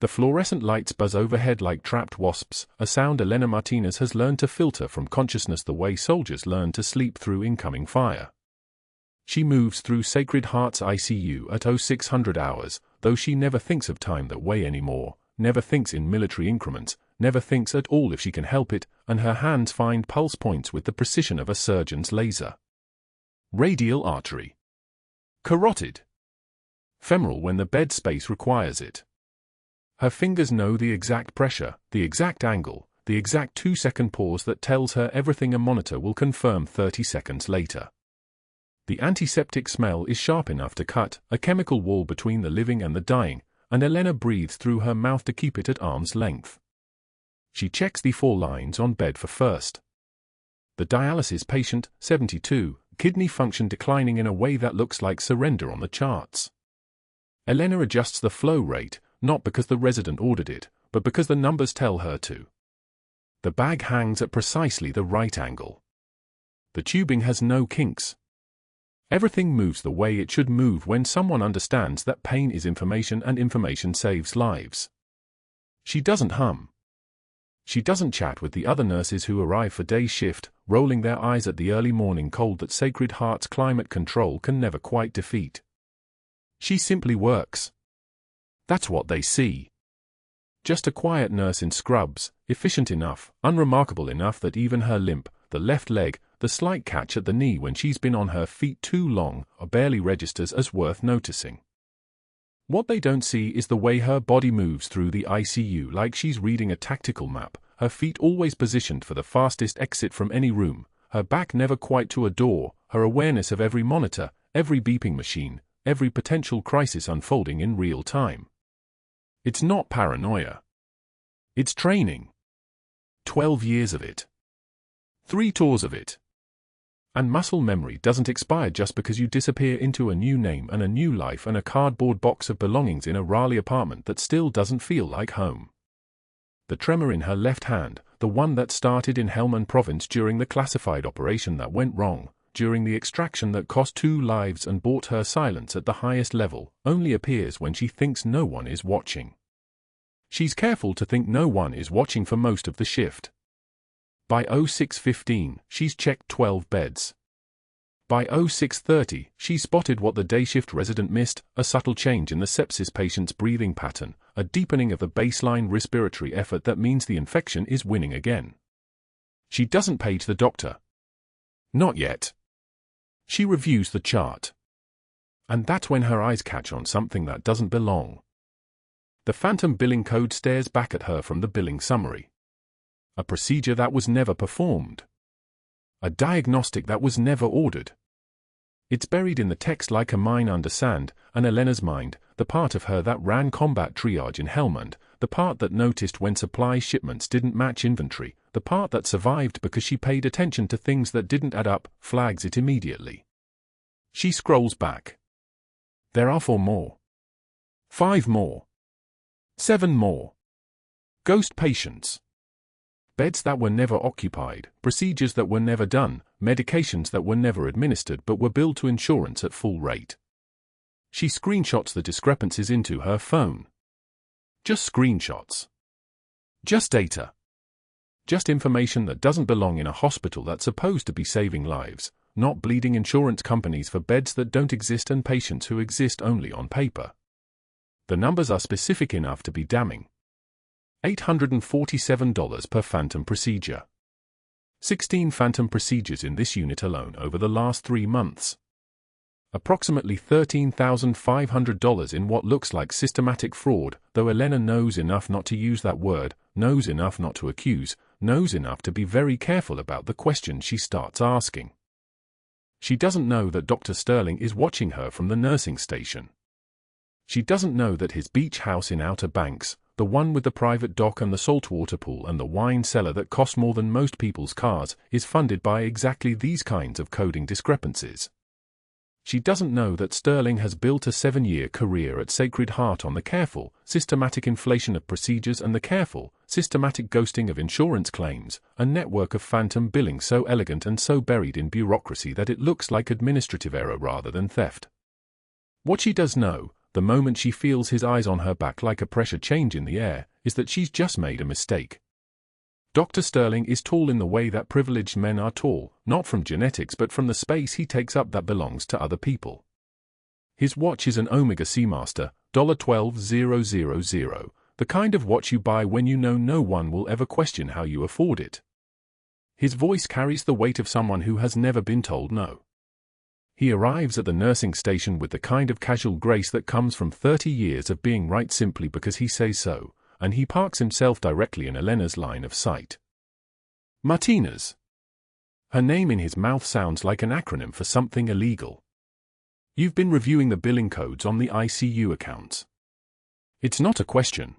The fluorescent lights buzz overhead like trapped wasps, a sound Elena Martinez has learned to filter from consciousness the way soldiers learn to sleep through incoming fire. She moves through Sacred Heart's ICU at 0600 hours, though she never thinks of time that way anymore, never thinks in military increments, never thinks at all if she can help it, and her hands find pulse points with the precision of a surgeon's laser. Radial artery. Carotid. Femoral when the bed space requires it. Her fingers know the exact pressure, the exact angle, the exact 2-second pause that tells her everything a monitor will confirm 30 seconds later. The antiseptic smell is sharp enough to cut a chemical wall between the living and the dying, and Elena breathes through her mouth to keep it at arm's length. She checks the 4 lines on bed for first. The dialysis patient, 72, kidney function declining in a way that looks like surrender on the charts. Elena adjusts the flow rate, not because the resident ordered it, but because the numbers tell her to. The bag hangs at precisely the right angle. The tubing has no kinks. Everything moves the way it should move when someone understands that pain is information and information saves lives. She doesn't hum. She doesn't chat with the other nurses who arrive for day shift, rolling their eyes at the early morning cold that Sacred Heart's climate control can never quite defeat. She simply works. That's what they see. Just a quiet nurse in scrubs, efficient enough, unremarkable enough that even her limp, the left leg, the slight catch at the knee when she's been on her feet too long, barely registers as worth noticing. What they don't see is the way her body moves through the ICU like she's reading a tactical map, her feet always positioned for the fastest exit from any room, her back never quite to a door, her awareness of every monitor, every beeping machine, every potential crisis unfolding in real time. It's not paranoia. It's training. 12 years of it. 3 tours of it. And muscle memory doesn't expire just because you disappear into a new name and a new life and a cardboard box of belongings in a Raleigh apartment that still doesn't feel like home. The tremor in her left hand, the one that started in Helmand Province during the classified operation that went wrong, during the extraction that cost 2 lives and bought her silence at the highest level, only appears when she thinks no one is watching. She's careful to think no one is watching for most of the shift. By 06:15, she's checked 12 beds. By 06:30, she spotted what the day shift resident missed, a subtle change in the sepsis patient's breathing pattern, a deepening of the baseline respiratory effort that means the infection is winning again. She doesn't page the doctor. Not yet. She reviews the chart. And that's when her eyes catch on something that doesn't belong. The phantom billing code stares back at her from the billing summary. A procedure that was never performed. A diagnostic that was never ordered. It's buried in the text like a mine under sand, and Elena's mind, the part of her that ran combat triage in Helmand, the part that noticed when supply shipments didn't match inventory, the part that survived because she paid attention to things that didn't add up, flags it immediately. She scrolls back. There are 4 more. 5 more. 7 more. Ghost patients. Beds that were never occupied, procedures that were never done, medications that were never administered but were billed to insurance at full rate. She screenshots the discrepancies into her phone. Just screenshots. Just data. Just information that doesn't belong in a hospital that's supposed to be saving lives, not bleeding insurance companies for beds that don't exist and patients who exist only on paper. The numbers are specific enough to be damning. $847 per phantom procedure. 16 phantom procedures in this unit alone over the last 3 months. Approximately $13,500 in what looks like systematic fraud, though Elena knows enough not to use that word, knows enough not to accuse, knows enough to be very careful about the questions she starts asking. She doesn't know that Dr. Sterling is watching her from the nursing station. She doesn't know that his beach house in Outer Banks, the one with the private dock and the saltwater pool and the wine cellar that cost more than most people's cars, is funded by exactly these kinds of coding discrepancies. She doesn't know that Sterling has built a 7-year career at Sacred Heart on the careful, systematic inflation of procedures and the careful, systematic ghosting of insurance claims, a network of phantom billing so elegant and so buried in bureaucracy that it looks like administrative error rather than theft. What she does know, the moment she feels his eyes on her back like a pressure change in the air, is that she's just made a mistake. Dr. Sterling is tall in the way that privileged men are tall, not from genetics but from the space he takes up that belongs to other people. His watch is an Omega Seamaster, $12,000, the kind of watch you buy when you know no one will ever question how you afford it. His voice carries the weight of someone who has never been told no. He arrives at the nursing station with the kind of casual grace that comes from 30 years of being right simply because he says so, and he parks himself directly in Elena's line of sight. Martinez. Her name in his mouth sounds like an acronym for something illegal. You've been reviewing the billing codes on the ICU accounts. It's not a question.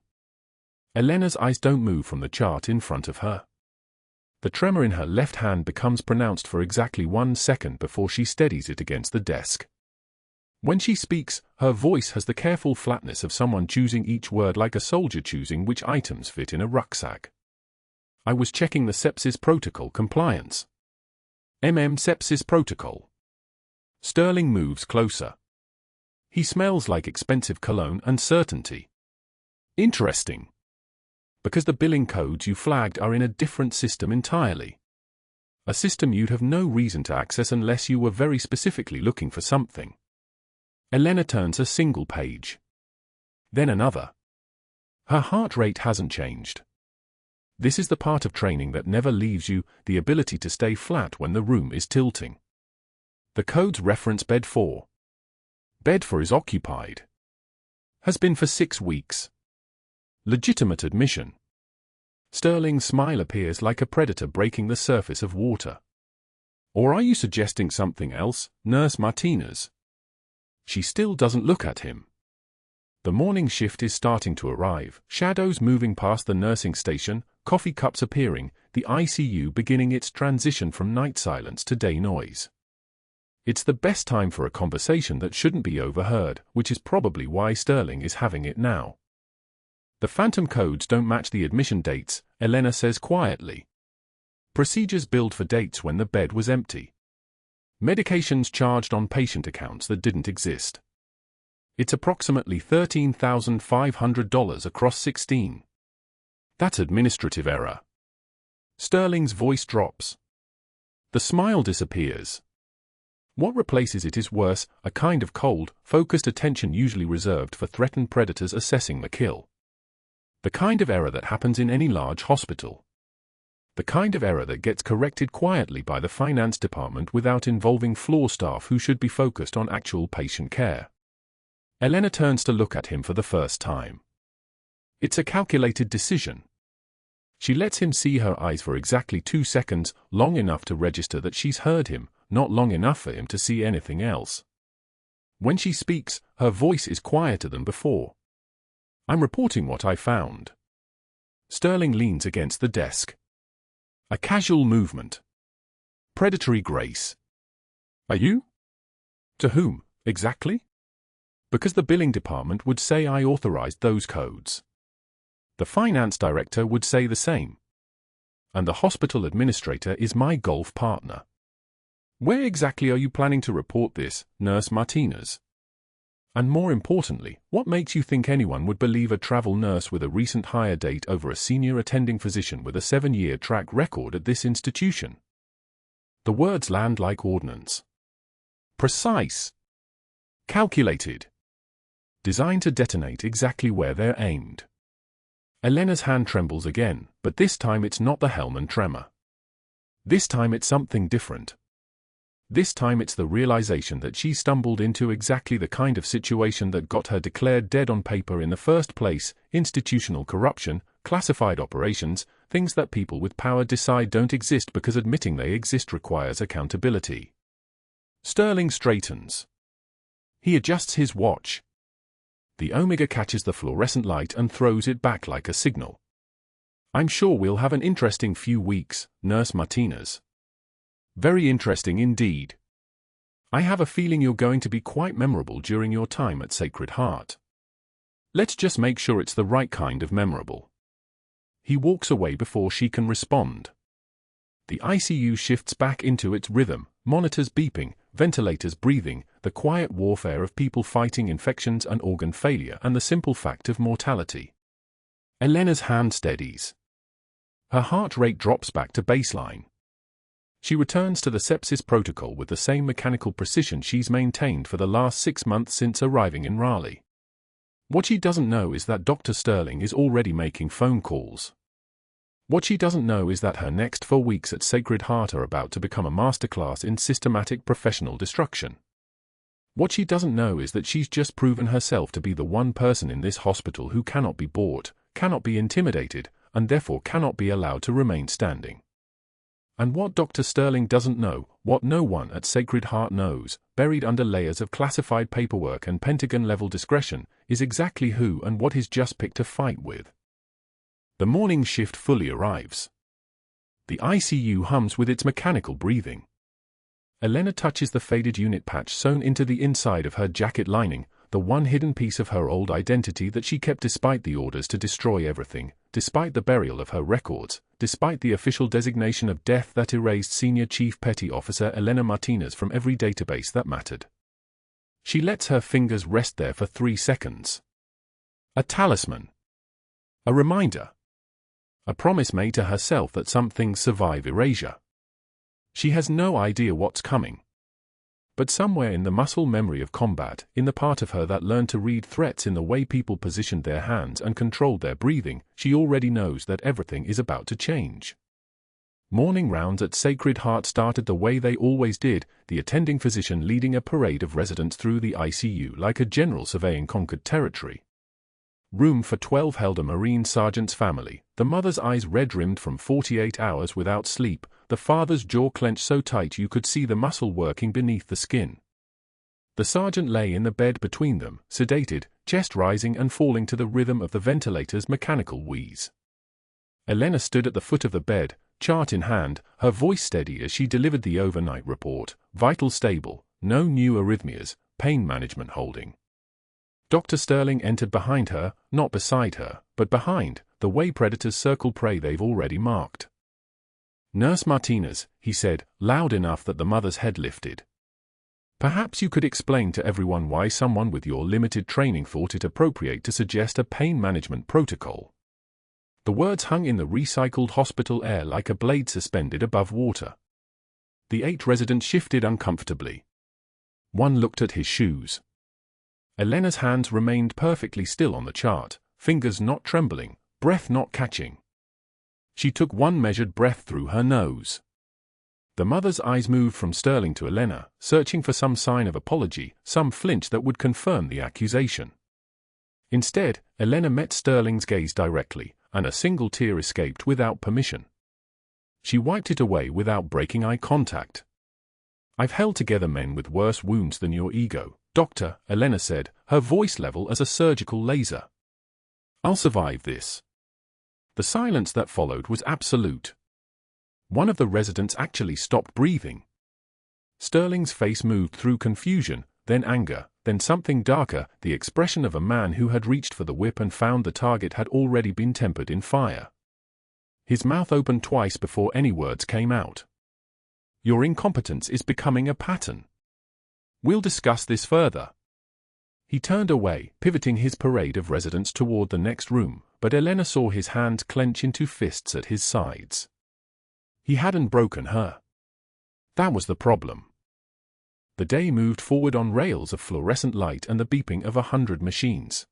Elena's eyes don't move from the chart in front of her. The tremor in her left hand becomes pronounced for exactly 1 second before she steadies it against the desk. When she speaks, her voice has the careful flatness of someone choosing each word like a soldier choosing which items fit in a rucksack. I was checking the sepsis protocol compliance. Sepsis protocol. Sterling moves closer. He smells like expensive cologne and certainty. Interesting. Because the billing codes you flagged are in a different system entirely. A system you'd have no reason to access unless you were very specifically looking for something. Elena turns a single page. Then another. Her heart rate hasn't changed. This is the part of training that never leaves you, the ability to stay flat when the room is tilting. The codes reference bed 4. Bed 4 is occupied. Has been for 6 weeks. Legitimate admission. Sterling's smile appears like a predator breaking the surface of water. Or are you suggesting something else, Nurse Martinez? She still doesn't look at him. The morning shift is starting to arrive, shadows moving past the nursing station, coffee cups appearing, the ICU beginning its transition from night silence to day noise. It's the best time for a conversation that shouldn't be overheard, which is probably why Sterling is having it now. The phantom codes don't match the admission dates, Elena says quietly. Procedures billed for dates when the bed was empty. Medications charged on patient accounts that didn't exist. It's approximately $13,500 across 16. That's administrative error. Sterling's voice drops. The smile disappears. What replaces it is worse, a kind of cold, focused attention usually reserved for threatened predators assessing the kill. The kind of error that happens in any large hospital. The kind of error that gets corrected quietly by the finance department without involving floor staff who should be focused on actual patient care. Elena turns to look at him for the first time. It's a calculated decision. She lets him see her eyes for exactly 2 seconds, long enough to register that she's heard him, not long enough for him to see anything else. When she speaks, her voice is quieter than before. I'm reporting what I found. Sterling leans against the desk. A casual movement. Predatory grace. Are you? To whom, exactly? Because the billing department would say I authorized those codes. The finance director would say the same. And the hospital administrator is my golf partner. Where exactly are you planning to report this, Nurse Martinez? And more importantly, what makes you think anyone would believe a travel nurse with a recent hire date over a senior attending physician with a 7-year track record at this institution? The words land like ordnance. Precise. Calculated. Designed to detonate exactly where they're aimed. Elena's hand trembles again, but this time it's not the Helmand tremor. This time it's something different. This time it's the realization that she stumbled into exactly the kind of situation that got her declared dead on paper in the first place: institutional corruption, classified operations, things that people with power decide don't exist because admitting they exist requires accountability. Sterling straightens. He adjusts his watch. The Omega catches the fluorescent light and throws it back like a signal. I'm sure we'll have an interesting few weeks, Nurse Martinez. Very interesting indeed. I have a feeling you're going to be quite memorable during your time at Sacred Heart. Let's just make sure it's the right kind of memorable. He walks away before she can respond. The ICU shifts back into its rhythm, monitors beeping, ventilators breathing, the quiet warfare of people fighting infections and organ failure, and the simple fact of mortality. Elena's hand steadies. Her heart rate drops back to baseline. She returns to the sepsis protocol with the same mechanical precision she's maintained for the last 6 months since arriving in Raleigh. What she doesn't know is that Dr. Sterling is already making phone calls. What she doesn't know is that her next 4 weeks at Sacred Heart are about to become a masterclass in systematic professional destruction. What she doesn't know is that she's just proven herself to be the one person in this hospital who cannot be bought, cannot be intimidated, and therefore cannot be allowed to remain standing. And what Dr. Sterling doesn't know, what no one at Sacred Heart knows, buried under layers of classified paperwork and Pentagon-level discretion, is exactly who and what he's just picked a fight with. The morning shift fully arrives. The ICU hums with its mechanical breathing. Elena touches the faded unit patch sewn into the inside of her jacket lining, the one hidden piece of her old identity that she kept despite the orders to destroy everything, despite the burial of her records, despite the official designation of death that erased Senior Chief Petty Officer Elena Martinez from every database that mattered. She lets her fingers rest there for 3 seconds. A talisman. A reminder. A promise made to herself that some things survive erasure. She has no idea what's coming. But somewhere in the muscle memory of combat, in the part of her that learned to read threats in the way people positioned their hands and controlled their breathing, she already knows that everything is about to change. Morning rounds at Sacred Heart started the way they always did, the attending physician leading a parade of residents through the ICU like a general surveying conquered territory. Room for 12 held a Marine sergeant's family, the mother's eyes red-rimmed from 48 hours without sleep, the father's jaw clenched so tight you could see the muscle working beneath the skin. The sergeant lay in the bed between them, sedated, chest rising and falling to the rhythm of the ventilator's mechanical wheeze. Elena stood at the foot of the bed, chart in hand, her voice steady as she delivered the overnight report, vital stable, no new arrhythmias, pain management holding. Dr. Sterling entered behind her, not beside her, but behind, the way predators circle prey they've already marked. "Nurse Martinez," he said, loud enough that the mother's head lifted. "Perhaps you could explain to everyone why someone with your limited training thought it appropriate to suggest a pain management protocol." The words hung in the recycled hospital air like a blade suspended above water. The 8 residents shifted uncomfortably. One looked at his shoes. Elena's hands remained perfectly still on the chart, fingers not trembling, breath not catching. She took one measured breath through her nose. The mother's eyes moved from Sterling to Elena, searching for some sign of apology, some flinch that would confirm the accusation. Instead, Elena met Sterling's gaze directly, and a single tear escaped without permission. She wiped it away without breaking eye contact. "I've held together men with worse wounds than your ego, Doctor," Elena said, her voice level as a surgical laser. "I'll survive this." The silence that followed was absolute. One of the residents actually stopped breathing. Sterling's face moved through confusion, then anger, then something darker, the expression of a man who had reached for the whip and found the target had already been tempered in fire. His mouth opened twice before any words came out. "Your incompetence is becoming a pattern. We'll discuss this further." He turned away, pivoting his parade of residents toward the next room, but Elena saw his hands clench into fists at his sides. He hadn't broken her. That was the problem. The day moved forward on rails of fluorescent light and the beeping of 100 machines.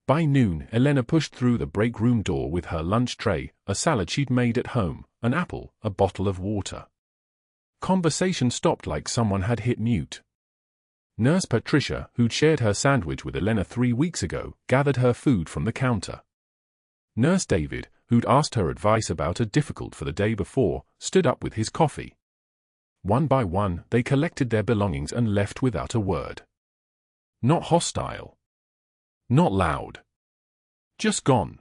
By noon, Elena pushed through the break room door with her lunch tray, a salad she'd made at home, an apple, a bottle of water. Conversation stopped like someone had hit mute. Nurse Patricia, who'd shared her sandwich with Elena 3 weeks ago, gathered her food from the counter. Nurse David, who'd asked her advice about a difficult for the day before, stood up with his coffee. One by one, they collected their belongings and left without a word. Not hostile. Not loud. Just gone.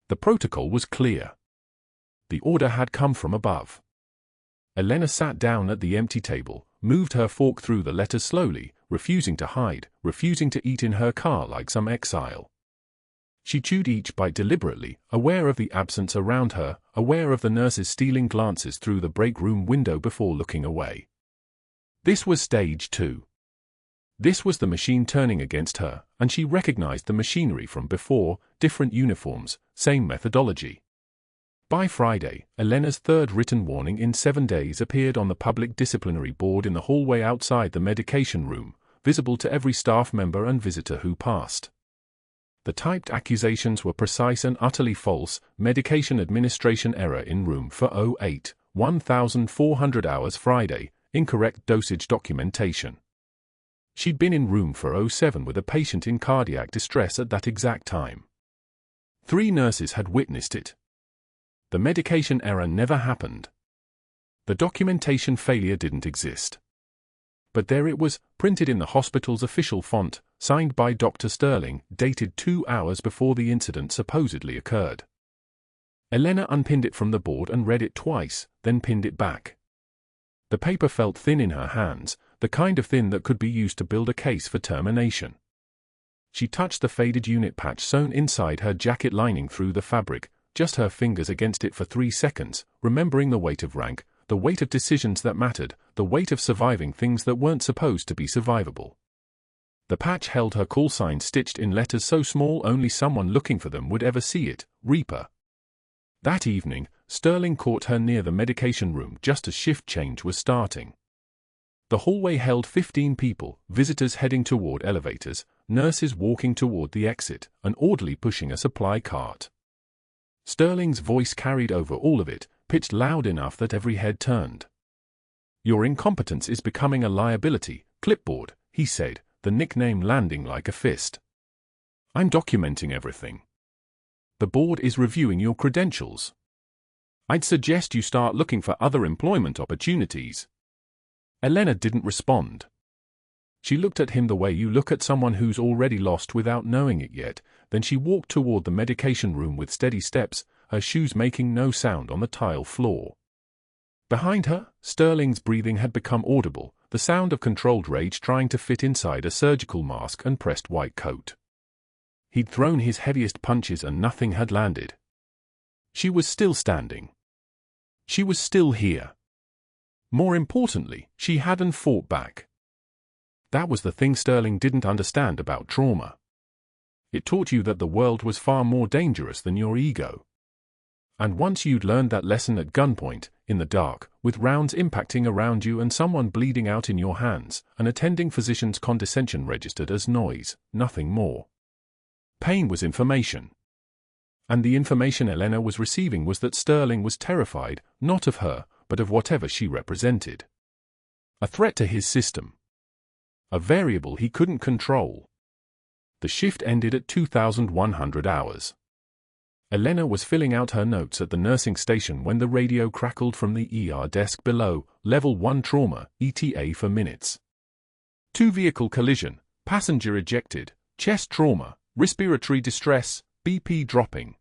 The protocol was clear. The order had come from above. Elena sat down at the empty table, moved her fork through the letters slowly, refusing to hide, refusing to eat in her car like some exile. She chewed each bite deliberately, aware of the absence around her, aware of the nurses stealing glances through the break room window before looking away. This was stage 2. This was the machine turning against her, and she recognized the machinery from before, different uniforms, same methodology. By Friday, Elena's third written warning in 7 days appeared on the public disciplinary board in the hallway outside the medication room, visible to every staff member and visitor who passed. The typed accusations were precise and utterly false: medication administration error in room 408, 1,400 hours Friday, incorrect dosage documentation. She'd been in room 407 with a patient in cardiac distress at that exact time. 3 nurses had witnessed it. The medication error never happened. The documentation failure didn't exist. But there it was, printed in the hospital's official font, signed by Dr. Sterling, dated 2 hours before the incident supposedly occurred. Elena unpinned it from the board and read it twice, then pinned it back. The paper felt thin in her hands, the kind of thin that could be used to build a case for termination. She touched the faded unit patch sewn inside her jacket lining through the fabric, just her fingers against it for 3 seconds, remembering the weight of rank, the weight of decisions that mattered, the weight of surviving things that weren't supposed to be survivable. The patch held her call sign stitched in letters so small only someone looking for them would ever see it: Reaper. That evening, Sterling caught her near the medication room just as shift change was starting. The hallway held 15 people, visitors heading toward elevators, nurses walking toward the exit, an orderly pushing a supply cart. Sterling's voice carried over all of it, pitched loud enough that every head turned. "Your incompetence is becoming a liability, clipboard," he said, the nickname landing like a fist. "I'm documenting everything. The board is reviewing your credentials. I'd suggest you start looking for other employment opportunities." Elena didn't respond. She looked at him the way you look at someone who's already lost without knowing it yet, then she walked toward the medication room with steady steps, her shoes making no sound on the tile floor. Behind her, Sterling's breathing had become audible, the sound of controlled rage trying to fit inside a surgical mask and pressed white coat. He'd thrown his heaviest punches and nothing had landed. She was still standing. She was still here. More importantly, she hadn't fought back. That was the thing Sterling didn't understand about trauma. It taught you that the world was far more dangerous than your ego. And once you'd learned that lesson at gunpoint, in the dark, with rounds impacting around you and someone bleeding out in your hands, an attending physician's condescension registered as noise, nothing more. Pain was information. And the information Elena was receiving was that Sterling was terrified, not of her, but of whatever she represented. A threat to his system. A variable he couldn't control. The shift ended at 2,100 hours. Elena was filling out her notes at the nursing station when the radio crackled from the ER desk below: Level 1 trauma, ETA for minutes. 2 vehicle collision, passenger ejected, chest trauma, respiratory distress, BP dropping.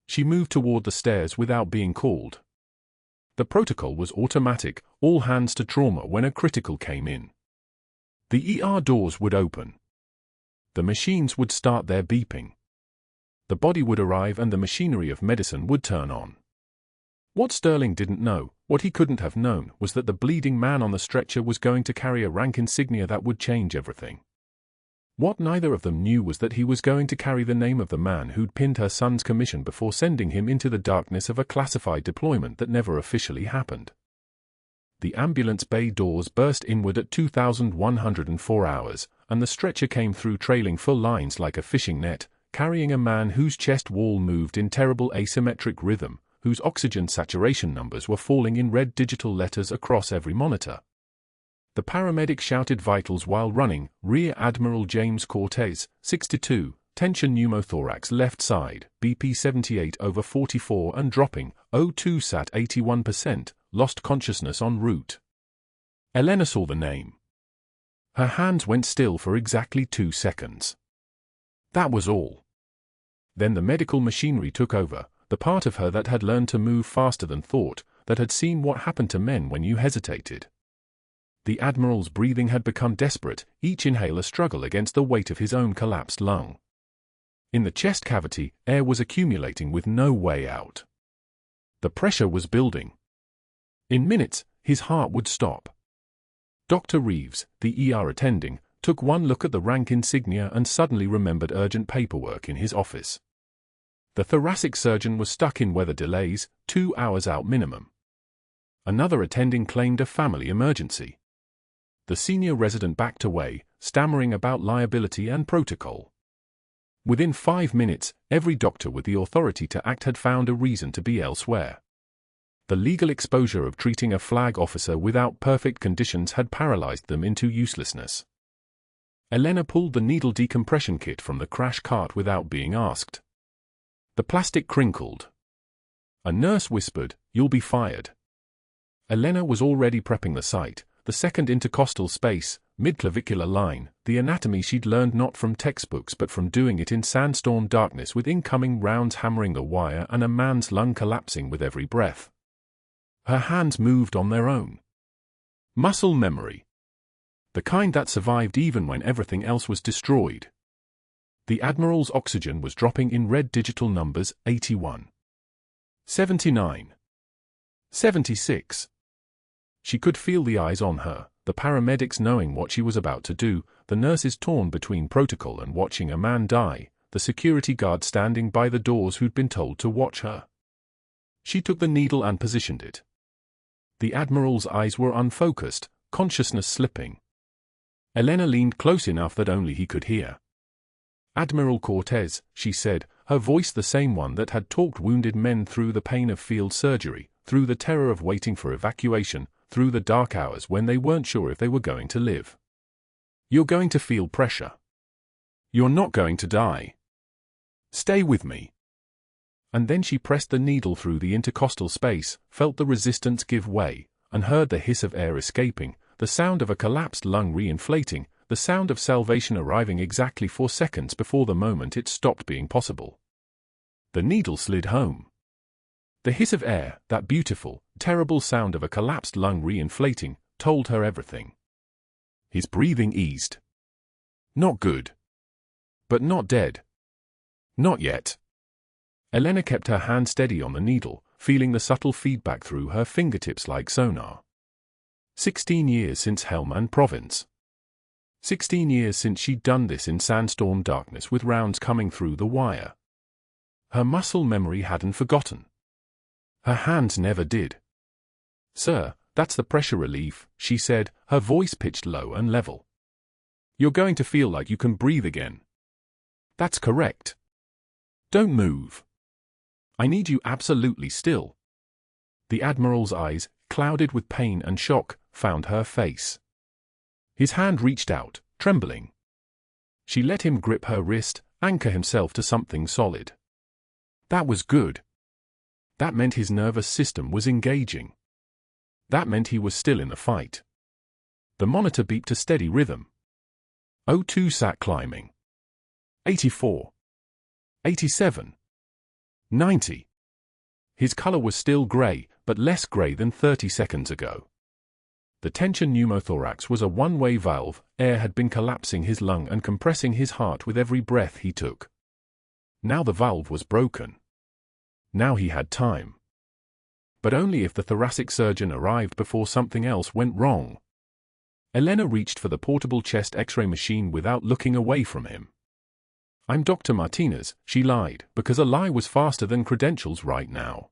She moved toward the stairs without being called. The protocol was automatic, all hands to trauma when a critical came in. The ER doors would open. The machines would start their beeping. The body would arrive and the machinery of medicine would turn on. What Sterling didn't know, what he couldn't have known, was that the bleeding man on the stretcher was going to carry a rank insignia that would change everything. What neither of them knew was that he was going to carry the name of the man who'd pinned her son's commission before sending him into the darkness of a classified deployment that never officially happened. The ambulance bay doors burst inward at 2,104 hours, and the stretcher came through trailing full lines like a fishing net, carrying a man whose chest wall moved in terrible asymmetric rhythm, whose oxygen saturation numbers were falling in red digital letters across every monitor. The paramedic shouted vitals while running: Rear Admiral James Cortez, 62, tension pneumothorax left side, BP 78/44 and dropping, O2 sat 81%, lost consciousness en route. Elena saw the name. Her hands went still for exactly 2 seconds. That was all. Then the medical machinery took over, the part of her that had learned to move faster than thought, that had seen what happened to men when you hesitated. The Admiral's breathing had become desperate, each inhale a struggle against the weight of his own collapsed lung. In the chest cavity, air was accumulating with no way out. The pressure was building. In minutes, his heart would stop. Dr. Reeves, the ER attending, took one look at the rank insignia and suddenly remembered urgent paperwork in his office. The thoracic surgeon was stuck in weather delays, 2 hours out minimum. Another attending claimed a family emergency. The senior resident backed away, stammering about liability and protocol. Within 5 minutes, every doctor with the authority to act had found a reason to be elsewhere. The legal exposure of treating a flag officer without perfect conditions had paralyzed them into uselessness. Elena pulled the needle decompression kit from the crash cart without being asked. The plastic crinkled. A nurse whispered, "You'll be fired." Elena was already prepping the site, the second intercostal space, midclavicular line, the anatomy she'd learned not from textbooks but from doing it in sandstorm darkness with incoming rounds hammering the wire and a man's lung collapsing with every breath. Her hands moved on their own. Muscle memory. The kind that survived even when everything else was destroyed. The Admiral's oxygen was dropping in red digital numbers, 81. 79. 76. She could feel the eyes on her, the paramedics knowing what she was about to do, the nurses torn between protocol and watching a man die, the security guard standing by the doors who'd been told to watch her. She took the needle and positioned it. The Admiral's eyes were unfocused, consciousness slipping. Elena leaned close enough that only he could hear. "Admiral Cortez," she said, her voice the same one that had talked wounded men through the pain of field surgery, through the terror of waiting for evacuation, through the dark hours when they weren't sure if they were going to live. "You're going to feel pressure. You're not going to die. Stay with me." And then she pressed the needle through the intercostal space, felt the resistance give way, and heard the hiss of air escaping, the sound of a collapsed lung reinflating, the sound of salvation arriving exactly 4 seconds before the moment it stopped being possible. The needle slid home. The hiss of air, that beautiful, terrible sound of a collapsed lung reinflating, told her everything. His breathing eased. Not good. But not dead. Not yet. Elena kept her hand steady on the needle, feeling the subtle feedback through her fingertips like sonar. 16 years since Helmand Province. 16 years since she'd done this in sandstorm darkness with rounds coming through the wire. Her muscle memory hadn't forgotten. Her hands never did. "Sir, that's the pressure relief," she said, her voice pitched low and level. "You're going to feel like you can breathe again." "That's correct. Don't move. I need you absolutely still." The Admiral's eyes, clouded with pain and shock, found her face. His hand reached out, trembling. She let him grip her wrist, anchor himself to something solid. That was good. That meant his nervous system was engaging. That meant he was still in the fight. The monitor beeped a steady rhythm. 02 sat climbing. 84. 87. 90. His color was still gray, but less gray than 30 seconds ago. The tension pneumothorax was a one-way valve, air had been collapsing his lung and compressing his heart with every breath he took. Now the valve was broken. Now he had time. But only if the thoracic surgeon arrived before something else went wrong. Elena reached for the portable chest X-ray machine without looking away from him. "I'm Dr. Martinez," she lied, because a lie was faster than credentials right now.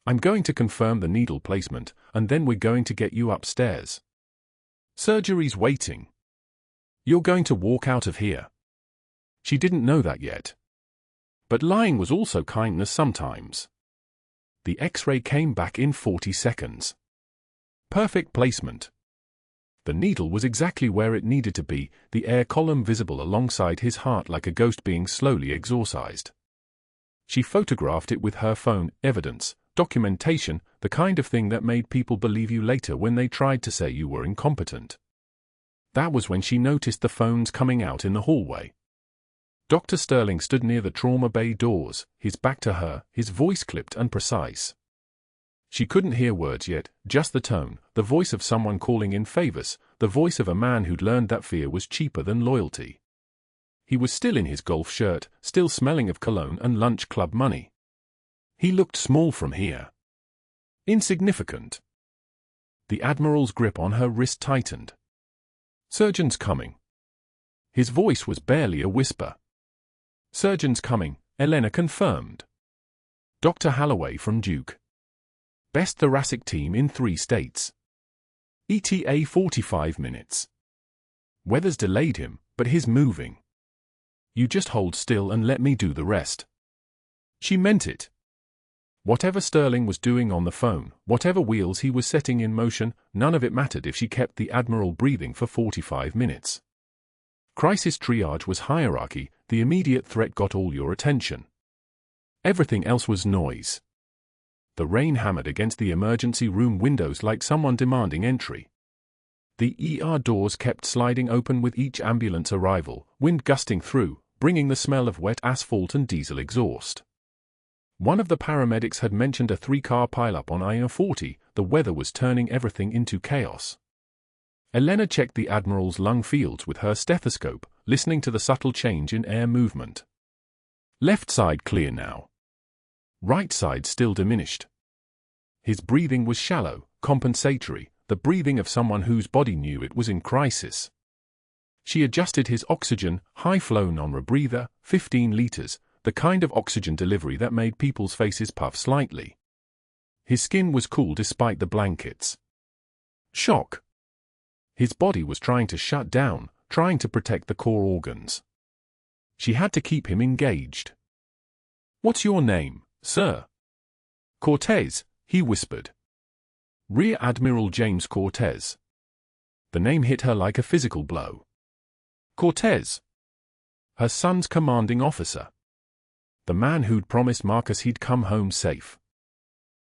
"I'm going to confirm the needle placement, and then we're going to get you upstairs. Surgery's waiting. You're going to walk out of here." She didn't know that yet. But lying was also kindness sometimes. The X-ray came back in 40 seconds. Perfect placement. The needle was exactly where it needed to be, the air column visible alongside his heart like a ghost being slowly exorcised. She photographed it with her phone, evidence, documentation, the kind of thing that made people believe you later when they tried to say you were incompetent. That was when she noticed the phones coming out in the hallway. Dr. Sterling stood near the trauma bay doors, his back to her, his voice clipped and precise. She couldn't hear words yet, just the tone, the voice of someone calling in favors, the voice of a man who'd learned that fear was cheaper than loyalty. He was still in his golf shirt, still smelling of cologne and lunch club money. He looked small from here. Insignificant. The Admiral's grip on her wrist tightened. "Surgeon's coming." His voice was barely a whisper. "Surgeon's coming," Elena confirmed. Dr. Holloway from Duke. Best thoracic team in 3 states. ETA 45 minutes. Weather's delayed him, but he's moving. You just hold still and let me do the rest. She meant it. Whatever Sterling was doing on the phone, whatever wheels he was setting in motion, none of it mattered if she kept the Admiral breathing for 45 minutes. Crisis triage was hierarchy, the immediate threat got all your attention. Everything else was noise. The rain hammered against the emergency room windows like someone demanding entry. The ER doors kept sliding open with each ambulance arrival, wind gusting through, bringing the smell of wet asphalt and diesel exhaust. One of the paramedics had mentioned a 3-car pileup on I-40. The weather was turning everything into chaos. Elena checked the Admiral's lung fields with her stethoscope, listening to the subtle change in air movement. Left side clear now. Right side still diminished. His breathing was shallow, compensatory, the breathing of someone whose body knew it was in crisis. She adjusted his oxygen, high-flow non-rebreather, 15 liters, the kind of oxygen delivery that made people's faces puff slightly. His skin was cool despite the blankets. Shock. His body was trying to shut down, trying to protect the core organs. She had to keep him engaged. "What's your name, sir?" "Cortez," he whispered. "Rear Admiral James Cortez." The name hit her like a physical blow. Cortez. Her son's commanding officer. The man who'd promised Marcus he'd come home safe.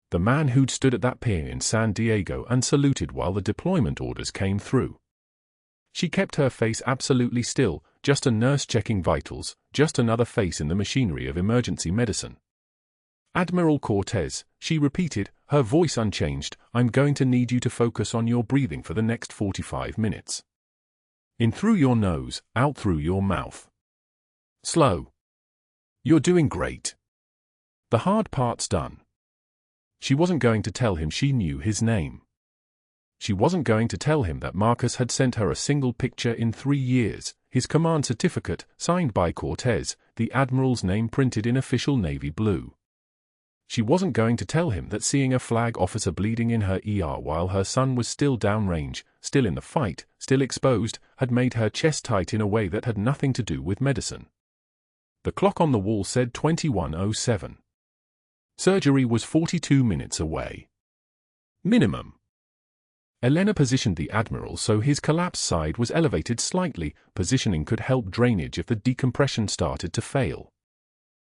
The man who'd stood at that pier in San Diego and saluted while the deployment orders came through. She kept her face absolutely still, just a nurse checking vitals, just another face in the machinery of emergency medicine. "Admiral Cortez," she repeated, her voice unchanged, "I'm going to need you to focus on your breathing for the next 45 minutes. In through your nose, out through your mouth. Slow. You're doing great. The hard part's done." She wasn't going to tell him she knew his name. She wasn't going to tell him that Marcus had sent her a single picture in 3 years, his command certificate, signed by Cortez, the Admiral's name printed in official navy blue. She wasn't going to tell him that seeing a flag officer bleeding in her ER while her son was still downrange, still in the fight, still exposed, had made her chest tight in a way that had nothing to do with medicine. The clock on the wall said 21:07. Surgery was 42 minutes away. Minimum. Elena positioned the Admiral so his collapsed side was elevated slightly. Positioning could help drainage if the decompression started to fail.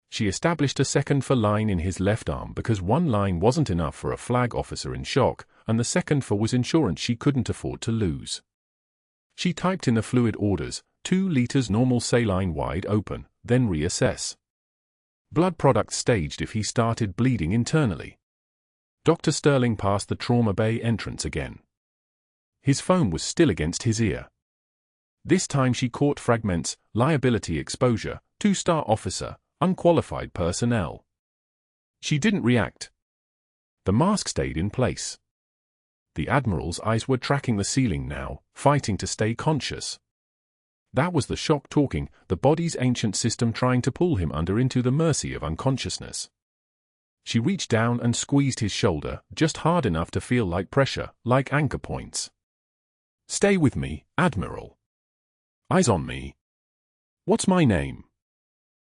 She established a second for line in his left arm because one line wasn't enough for a flag officer in shock, and the second for was insurance she couldn't afford to lose. She typed in the fluid orders, 2 liters normal saline wide open, then reassess. Blood products staged if he started bleeding internally. Dr. Sterling passed the trauma bay entrance again. His phone was still against his ear. This time she caught fragments, liability exposure, 2-star officer, unqualified personnel. She didn't react. The mask stayed in place. The Admiral's eyes were tracking the ceiling now, fighting to stay conscious. That was the shock talking, the body's ancient system trying to pull him under into the mercy of unconsciousness. She reached down and squeezed his shoulder, just hard enough to feel like pressure, like anchor points. "Stay with me, Admiral. Eyes on me. What's my name?"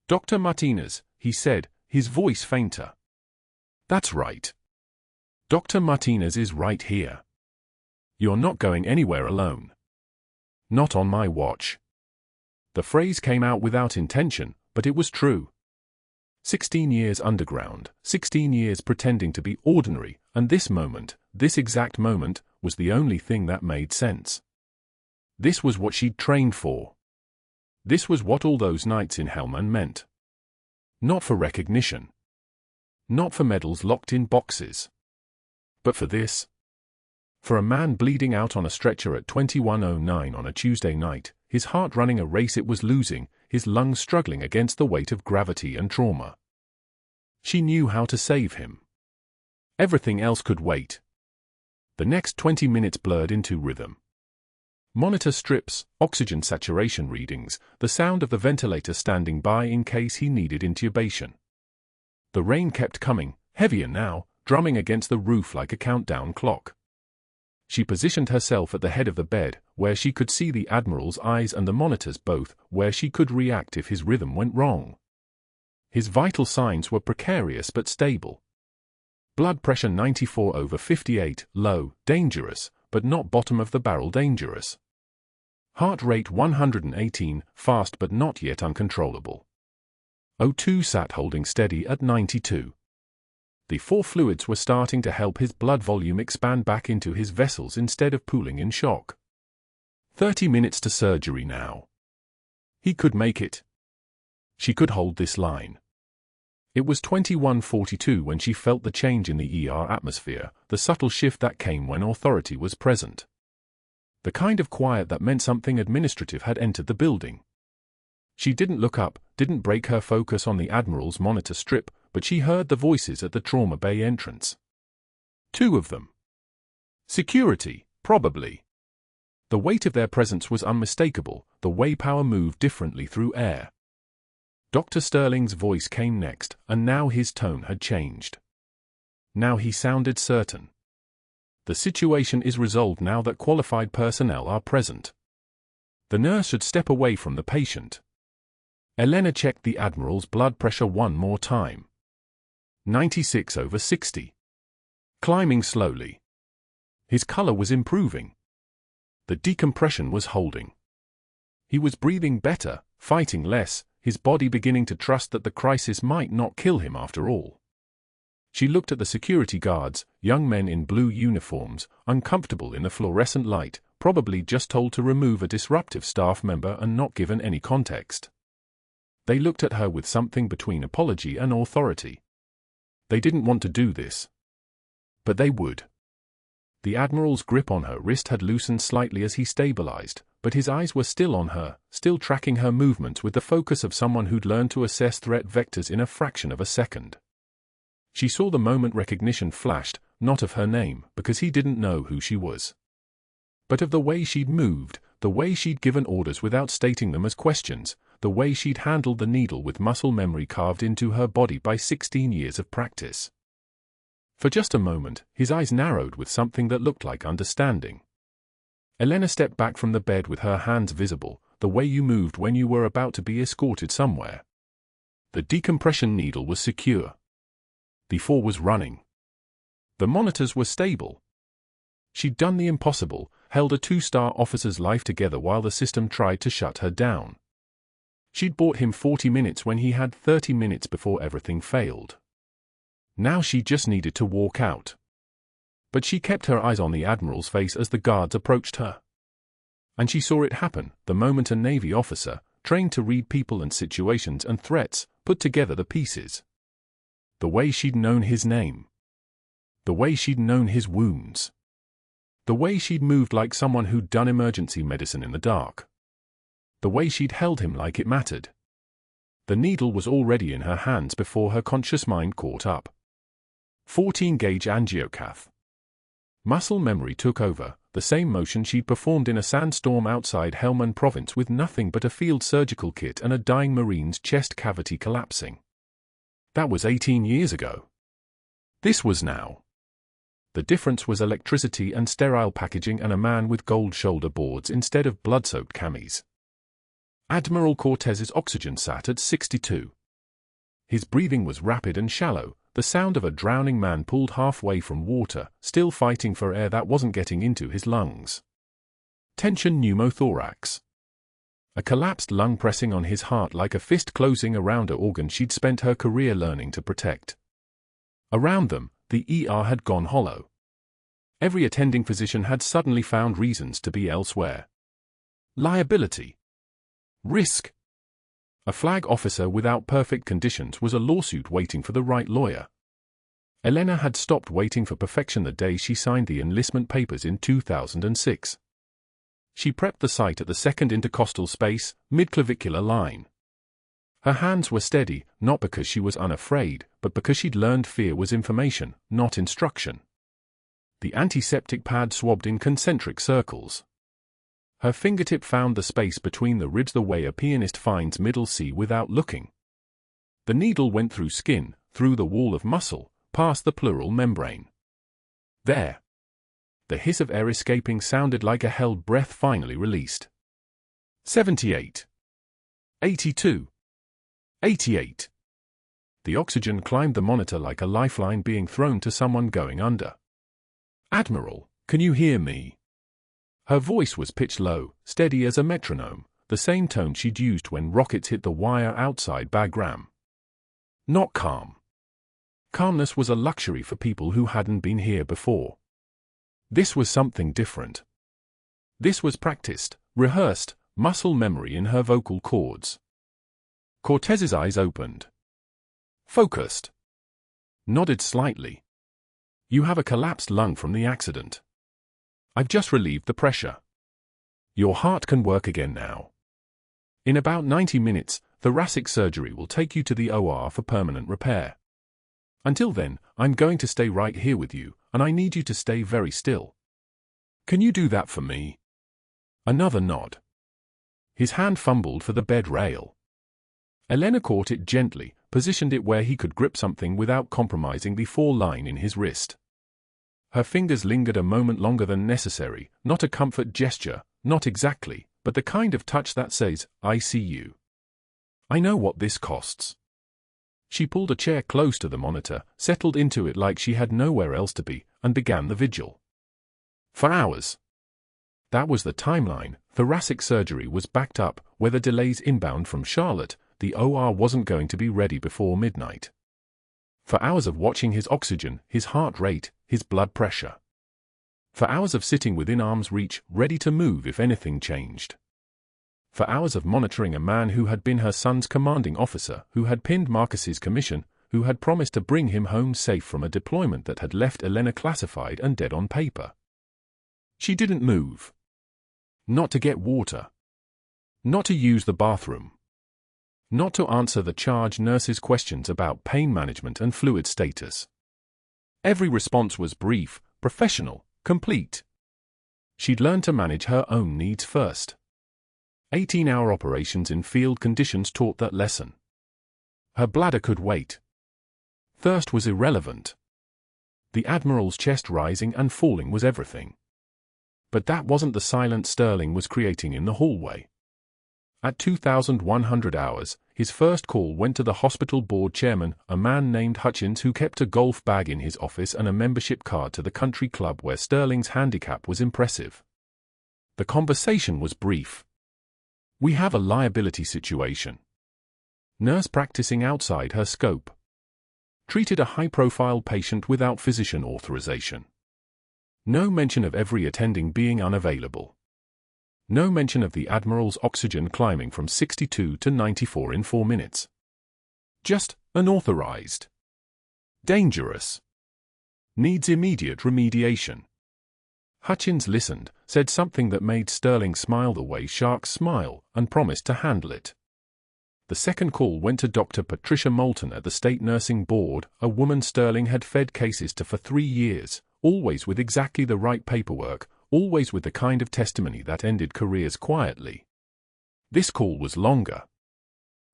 "Dr. Martinez," he said, his voice fainter. "That's right. Dr. Martinez is right here. You're not going anywhere alone. Not on my watch." The phrase came out without intention, but it was true. 16 years underground, 16 years pretending to be ordinary, and this moment, this exact moment, was the only thing that made sense. This was what she'd trained for. This was what all those nights in Helmand meant. Not for recognition. Not for medals locked in boxes. But for this. For a man bleeding out on a stretcher at 21:09 on a Tuesday night, his heart running a race it was losing, his lungs struggling against the weight of gravity and trauma. She knew how to save him. Everything else could wait. The next 20 minutes blurred into rhythm. Monitor strips, oxygen saturation readings, the sound of the ventilator standing by in case he needed intubation. The rain kept coming, heavier now, drumming against the roof like a countdown clock. She positioned herself at the head of the bed, where she could see the Admiral's eyes and the monitors both, where she could react if his rhythm went wrong. His vital signs were precarious but stable. Blood pressure 94/58, low, dangerous, but not bottom of the barrel dangerous. Heart rate 118, fast but not yet uncontrollable. O2 sat holding steady at 92. The four fluids were starting to help his blood volume expand back into his vessels instead of pooling in shock. 30 minutes to surgery now. He could make it. She could hold this line. It was 21:42 when she felt the change in the ER atmosphere, the subtle shift that came when authority was present. The kind of quiet that meant something administrative had entered the building. She didn't look up, didn't break her focus on the Admiral's monitor strip, but she heard the voices at the trauma bay entrance. Two of them. Security, probably. The weight of their presence was unmistakable, the way power moved differently through air. Dr. Sterling's voice came next, and now his tone had changed. Now he sounded certain. The situation is resolved now that qualified personnel are present. The nurse should step away from the patient. Elena checked the Admiral's blood pressure one more time. 96/60. Climbing slowly. His color was improving. The decompression was holding. He was breathing better, fighting less, his body beginning to trust that the crisis might not kill him after all. She looked at the security guards, young men in blue uniforms, uncomfortable in the fluorescent light, probably just told to remove a disruptive staff member and not given any context. They looked at her with something between apology and authority. They didn't want to do this. But they would. The Admiral's grip on her wrist had loosened slightly as he stabilized, but his eyes were still on her, still tracking her movements with the focus of someone who'd learned to assess threat vectors in a fraction of a second. She saw the moment recognition flashed, not of her name, because he didn't know who she was, but of the way she'd moved, the way she'd given orders without stating them as questions, the way she'd handled the needle with muscle memory carved into her body by 16 years of practice. For just a moment, his eyes narrowed with something that looked like understanding. Elena stepped back from the bed with her hands visible, the way you moved when you were about to be escorted somewhere. The decompression needle was secure. The four was running. The monitors were stable. She'd done the impossible, held a two-star officer's life together while the system tried to shut her down. She'd bought him 40 minutes when he had 30 minutes before everything failed. Now she just needed to walk out. But she kept her eyes on the Admiral's face as the guards approached her. And she saw it happen, the moment a Navy officer, trained to read people and situations and threats, put together the pieces. The way she'd known his name. The way she'd known his wounds. The way she'd moved like someone who'd done emergency medicine in the dark. The way she'd held him like it mattered. The needle was already in her hands before her conscious mind caught up. 14-gauge angiocath. Muscle memory took over, the same motion she'd performed in a sandstorm outside Helmand Province with nothing but a field surgical kit and a dying Marine's chest cavity collapsing. That was 18 years ago. This was now. The difference was electricity and sterile packaging and a man with gold shoulder boards instead of blood-soaked camis. Admiral Cortez's oxygen sat at 62. His breathing was rapid and shallow, the sound of a drowning man pulled halfway from water, still fighting for air that wasn't getting into his lungs. Tension pneumothorax. A collapsed lung pressing on his heart like a fist closing around an organ she'd spent her career learning to protect. Around them, the ER had gone hollow. Every attending physician had suddenly found reasons to be elsewhere. Liability. Risk. A flag officer without perfect conditions was a lawsuit waiting for the right lawyer. Elena had stopped waiting for perfection the day she signed the enlistment papers in 2006. She prepped the site at the second intercostal space, mid-clavicular line. Her hands were steady, not because she was unafraid, but because she'd learned fear was information, not instruction. The antiseptic pad swabbed in concentric circles. Her fingertip found the space between the ribs the way a pianist finds middle C without looking. The needle went through skin, through the wall of muscle, past the pleural membrane. There. The hiss of air escaping sounded like a held breath finally released. 78. 82. 88. The oxygen climbed the monitor like a lifeline being thrown to someone going under. Admiral, can you hear me? Her voice was pitched low, steady as a metronome, the same tone she'd used when rockets hit the wire outside Bagram. Not calm. Calmness was a luxury for people who hadn't been here before. This was something different. This was practiced, rehearsed, muscle memory in her vocal cords. Cortez's eyes opened. Focused. Nodded slightly. You have a collapsed lung from the accident. I've just relieved the pressure. Your heart can work again now. In about 90 minutes, thoracic surgery will take you to the OR for permanent repair. Until then, I'm going to stay right here with you, and I need you to stay very still. Can you do that for me? Another nod. His hand fumbled for the bed rail. Elena caught it gently, positioned it where he could grip something without compromising the foreline in his wrist. Her fingers lingered a moment longer than necessary, not a comfort gesture, not exactly, but the kind of touch that says, I see you. I know what this costs. She pulled a chair close to the monitor, settled into it like she had nowhere else to be, and began the vigil. For hours. That was the timeline. Thoracic surgery was backed up, weather delays inbound from Charlotte, the OR wasn't going to be ready before midnight. For hours of watching his oxygen, his heart rate, his blood pressure. For hours of sitting within arm's reach, ready to move if anything changed. For hours of monitoring a man who had been her son's commanding officer, who had pinned Marcus's commission, who had promised to bring him home safe from a deployment that had left Elena classified and dead on paper. She didn't move. Not to get water. Not to use the bathroom. Not to answer the charge nurse's questions about pain management and fluid status. Every response was brief, professional, complete. She'd learned to manage her own needs first. 18-hour operations in field conditions taught that lesson. Her bladder could wait. Thirst was irrelevant. The Admiral's chest rising and falling was everything. But that wasn't the silence Sterling was creating in the hallway. At 2,100 hours, his first call went to the hospital board chairman, a man named Hutchins who kept a golf bag in his office and a membership card to the country club where Sterling's handicap was impressive. The conversation was brief. We have a liability situation. Nurse practicing outside her scope. Treated a high-profile patient without physician authorization. No mention of every attending being unavailable. No mention of the Admiral's oxygen climbing from 62 to 94 in 4 minutes. Just, unauthorized. Dangerous. Needs immediate remediation. Hutchins listened, said something that made Sterling smile the way sharks smile, and promised to handle it. The second call went to Dr. Patricia Moulton at the State Nursing Board, a woman Sterling had fed cases to for 3 years, always with exactly the right paperwork, always with the kind of testimony that ended careers quietly. This call was longer.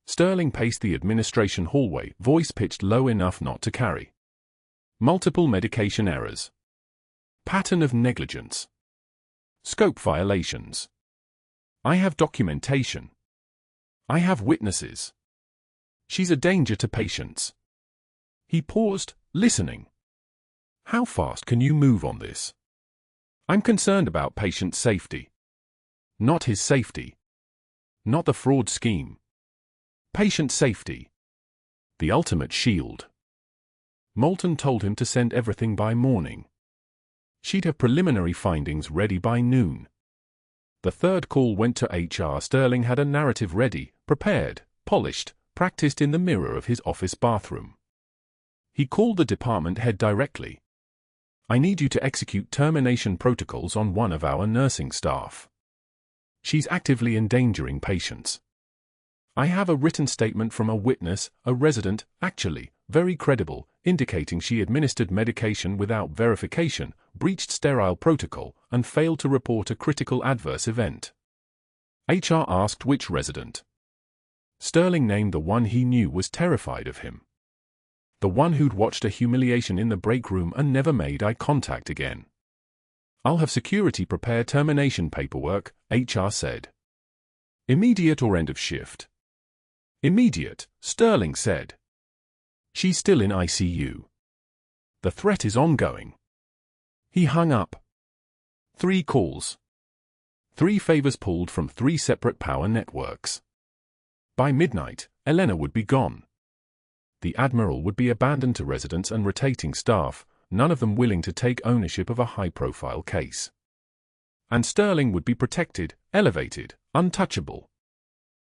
Sterling paced the administration hallway, voice pitched low enough not to carry. Multiple medication errors. Pattern of negligence. Scope violations. I have documentation. I have witnesses. She's a danger to patients. He paused, listening. How fast can you move on this? I'm concerned about patient safety. Not his safety. Not the fraud scheme. Patient safety. The ultimate shield. Moulton told him to send everything by morning. She'd have preliminary findings ready by noon. The third call went to HR. Sterling had a narrative ready, prepared, polished, practiced in the mirror of his office bathroom. He called the department head directly. I need you to execute termination protocols on one of our nursing staff. She's actively endangering patients. I have a written statement from a witness, a resident, actually, very credible, indicating she administered medication without verification, breached sterile protocol and failed to report a critical adverse event. HR asked which resident. Sterling named the one he knew was terrified of him. The one who'd watched a humiliation in the break room and never made eye contact again. I'll have security prepare termination paperwork, HR said. Immediate or end of shift? Immediate, Sterling said. She's still in ICU. The threat is ongoing. He hung up. 3 calls. 3 favors pulled from 3 separate power networks. By midnight, Elena would be gone. The Admiral would be abandoned to residents and rotating staff, none of them willing to take ownership of a high-profile case. And Sterling would be protected, elevated, untouchable.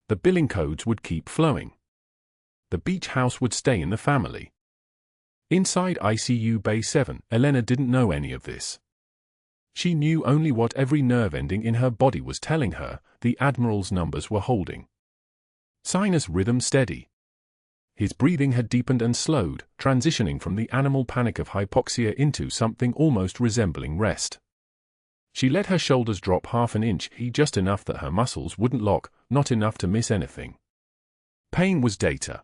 The billing codes would keep flowing. The beach house would stay in the family. Inside ICU Bay 7, Elena didn't know any of this. She knew only what every nerve ending in her body was telling her, the Admiral's numbers were holding. Sinus rhythm steady. His breathing had deepened and slowed, transitioning from the animal panic of hypoxia into something almost resembling rest. She let her shoulders drop half an inch, just enough that her muscles wouldn't lock, not enough to miss anything. Pain was data.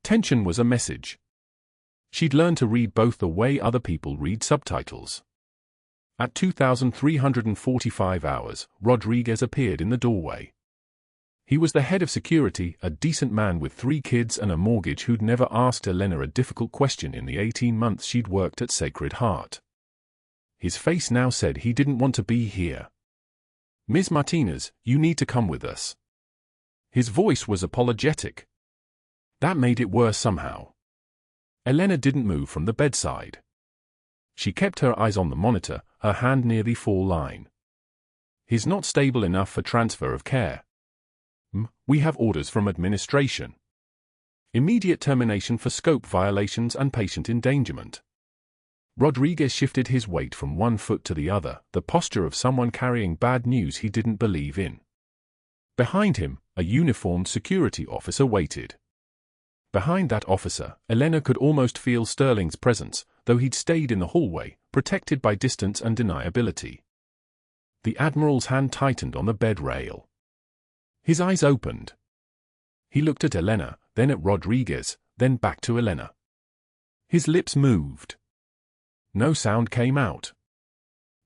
Tension was a message. She'd learned to read both the way other people read subtitles. At 2,345 hours, Rodriguez appeared in the doorway. He was the head of security, a decent man with 3 kids and a mortgage who'd never asked Elena a difficult question in the 18 months she'd worked at Sacred Heart. His face now said he didn't want to be here. Ms. Martinez, you need to come with us. His voice was apologetic. That made it worse somehow. Elena didn't move from the bedside. She kept her eyes on the monitor, her hand near the fall line. He's not stable enough for transfer of care. We have orders from administration. Immediate termination for scope violations and patient endangerment. Rodriguez shifted his weight from one foot to the other, the posture of someone carrying bad news he didn't believe in. Behind him, a uniformed security officer waited. Behind that officer, Elena could almost feel Sterling's presence, though he'd stayed in the hallway, protected by distance and deniability. The Admiral's hand tightened on the bed rail. His eyes opened. He looked at Elena, then at Rodriguez, then back to Elena. His lips moved. No sound came out.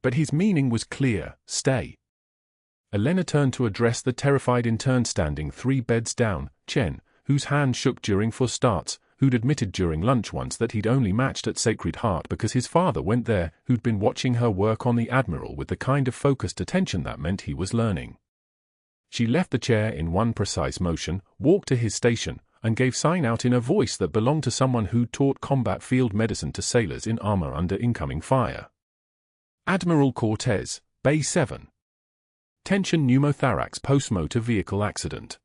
But his meaning was clear: stay. Elena turned to address the terrified intern standing 3 beds down, Chen, whose hand shook during 4 starts, who'd admitted during lunch once that he'd only matched at Sacred Heart because his father went there, who'd been watching her work on the Admiral with the kind of focused attention that meant he was learning. She left the chair in one precise motion, walked to his station, and gave sign out in a voice that belonged to someone who'd taught combat field medicine to sailors in armor under incoming fire. Admiral Cortez, Bay 7. Tension pneumothorax post-motor vehicle accident.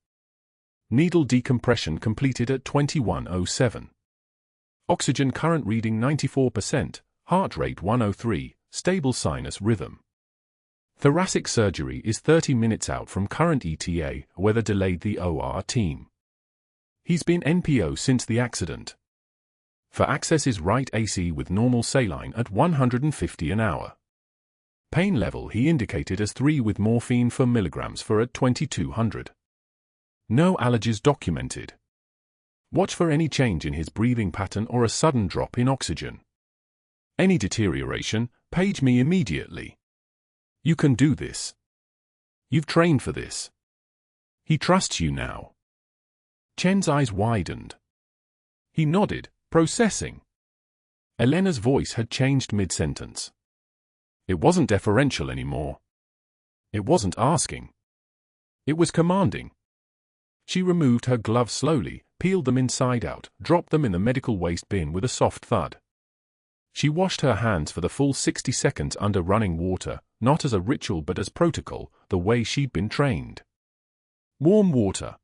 Needle decompression completed at 21:07. Oxygen current reading 94%, heart rate 103, stable sinus rhythm. Thoracic surgery is 30 minutes out from current ETA, weather delayed the OR team. He's been NPO since the accident. For access is right AC with normal saline at 150 an hour. Pain level he indicated as 3 with morphine for milligrams for at 2200. No allergies documented. Watch for any change in his breathing pattern or a sudden drop in oxygen. Any deterioration, page me immediately. You can do this. You've trained for this. He trusts you now. Chen's eyes widened. He nodded, processing. Elena's voice had changed mid-sentence. It wasn't deferential anymore. It wasn't asking. It was commanding. She removed her gloves slowly, peeled them inside out, dropped them in the medical waste bin with a soft thud. She washed her hands for the full 60 seconds under running water, not as a ritual but as protocol, the way she'd been trained. Warm water.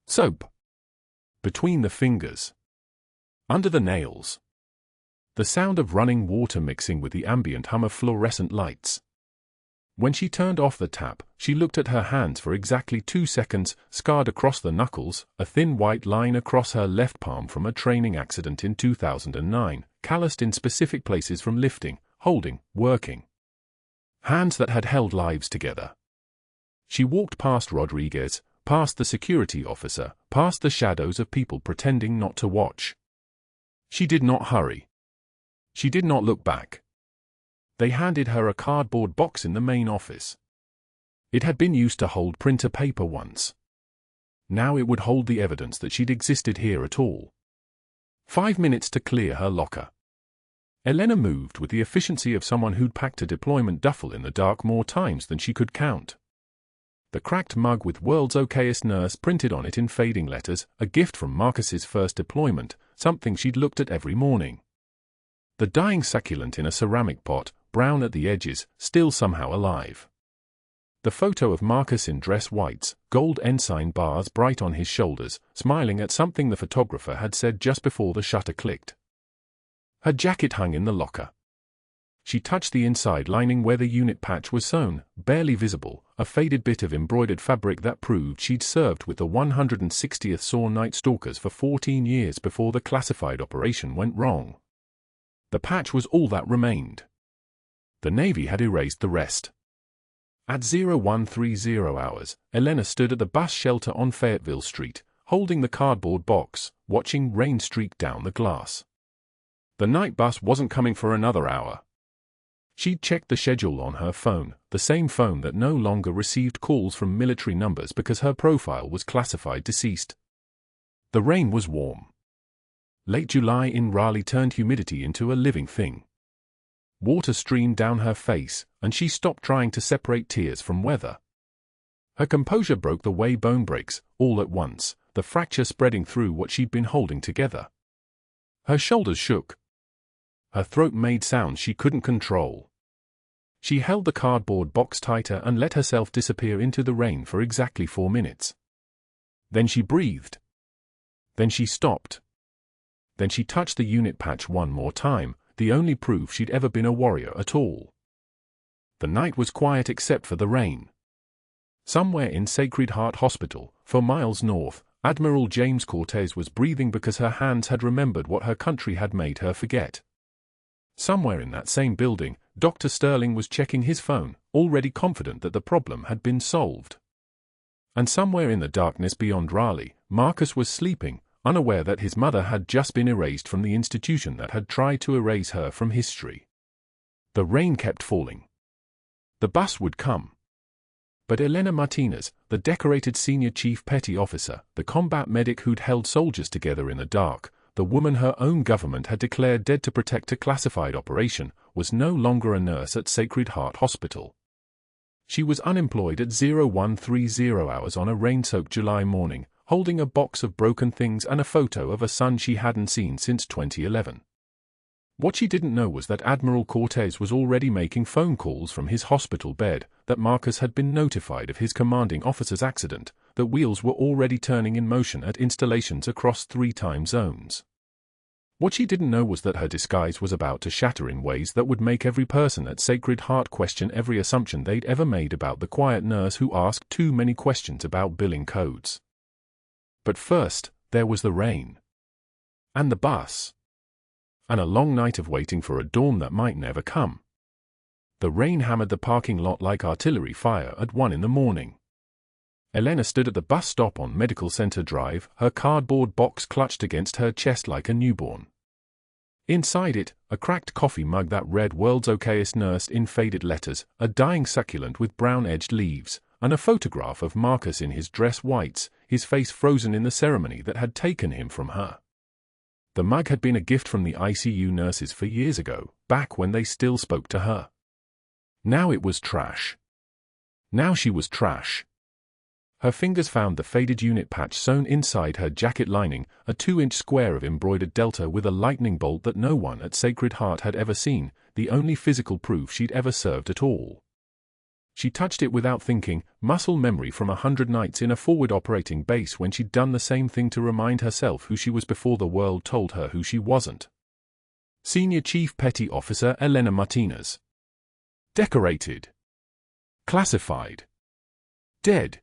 Soap. Between the fingers. Under the nails. The sound of running water mixing with the ambient hum of fluorescent lights. When she turned off the tap, she looked at her hands for exactly 2 seconds, scarred across the knuckles, a thin white line across her left palm from a training accident in 2009, calloused in specific places from lifting, holding, working. Hands that had held lives together. She walked past Rodriguez, past the security officer, past the shadows of people pretending not to watch. She did not hurry. She did not look back. They handed her a cardboard box in the main office. It had been used to hold printer paper once. Now it would hold the evidence that she'd existed here at all. 5 minutes to clear her locker. Elena moved with the efficiency of someone who'd packed a deployment duffel in the dark more times than she could count. The cracked mug with "World's Okayest Nurse" printed on it in fading letters, a gift from Marcus's first deployment, something she'd looked at every morning. The dying succulent in a ceramic pot, brown at the edges, still somehow alive. The photo of Marcus in dress whites, gold ensign bars bright on his shoulders, smiling at something the photographer had said just before the shutter clicked. Her jacket hung in the locker. She touched the inside lining where the unit patch was sewn, barely visible, a faded bit of embroidered fabric that proved she'd served with the 160th SAW Night Stalkers for 14 years before the classified operation went wrong. The patch was all that remained. The Navy had erased the rest. At 0130 hours, Elena stood at the bus shelter on Fayetteville Street, holding the cardboard box, watching rain streak down the glass. The night bus wasn't coming for another hour. She'd checked the schedule on her phone, the same phone that no longer received calls from military numbers because her profile was classified deceased. The rain was warm. Late July in Raleigh turned humidity into a living thing. Water streamed down her face, and she stopped trying to separate tears from weather. Her composure broke the way bone breaks, all at once, the fracture spreading through what she'd been holding together. Her shoulders shook. Her throat made sounds she couldn't control. She held the cardboard box tighter and let herself disappear into the rain for exactly 4 minutes. Then she breathed. Then she stopped. Then she touched the unit patch one more time, the only proof she'd ever been a warrior at all. The night was quiet except for the rain. Somewhere in Sacred Heart Hospital, 4 miles north, Admiral James Cortez was breathing because her hands had remembered what her country had made her forget. Somewhere in that same building, Dr. Sterling was checking his phone, already confident that the problem had been solved. And somewhere in the darkness beyond Raleigh, Marcus was sleeping, unaware that his mother had just been erased from the institution that had tried to erase her from history. The rain kept falling. The bus would come. But Elena Martinez, the decorated senior chief petty officer, the combat medic who'd held soldiers together in the dark, the woman her own government had declared dead to protect a classified operation, was no longer a nurse at Sacred Heart Hospital. She was unemployed at 0130 hours on a rain-soaked July morning, holding a box of broken things and a photo of a son she hadn't seen since 2011. What she didn't know was that Admiral Cortez was already making phone calls from his hospital bed, that Marcus had been notified of his commanding officer's accident, that wheels were already turning in motion at installations across 3 time zones. What she didn't know was that her disguise was about to shatter in ways that would make every person at Sacred Heart question every assumption they'd ever made about the quiet nurse who asked too many questions about billing codes. But first, there was the rain. And the bus. And a long night of waiting for a dawn that might never come. The rain hammered the parking lot like artillery fire at 1 in the morning. Elena stood at the bus stop on Medical Center Drive, her cardboard box clutched against her chest like a newborn. Inside it, a cracked coffee mug that read "World's Okayest Nurse" in faded letters, a dying succulent with brown-edged leaves, and a photograph of Marcus in his dress whites, his face frozen in the ceremony that had taken him from her. The mug had been a gift from the ICU nurses for years ago, back when they still spoke to her. Now it was trash. Now she was trash. Her fingers found the faded unit patch sewn inside her jacket lining, a 2-inch square of embroidered delta with a lightning bolt that no one at Sacred Heart had ever seen, the only physical proof she'd ever served at all. She touched it without thinking, muscle memory from 100 nights in a forward operating base when she'd done the same thing to remind herself who she was before the world told her who she wasn't. Senior Chief Petty Officer Elena Martinez. Decorated. Classified. Dead.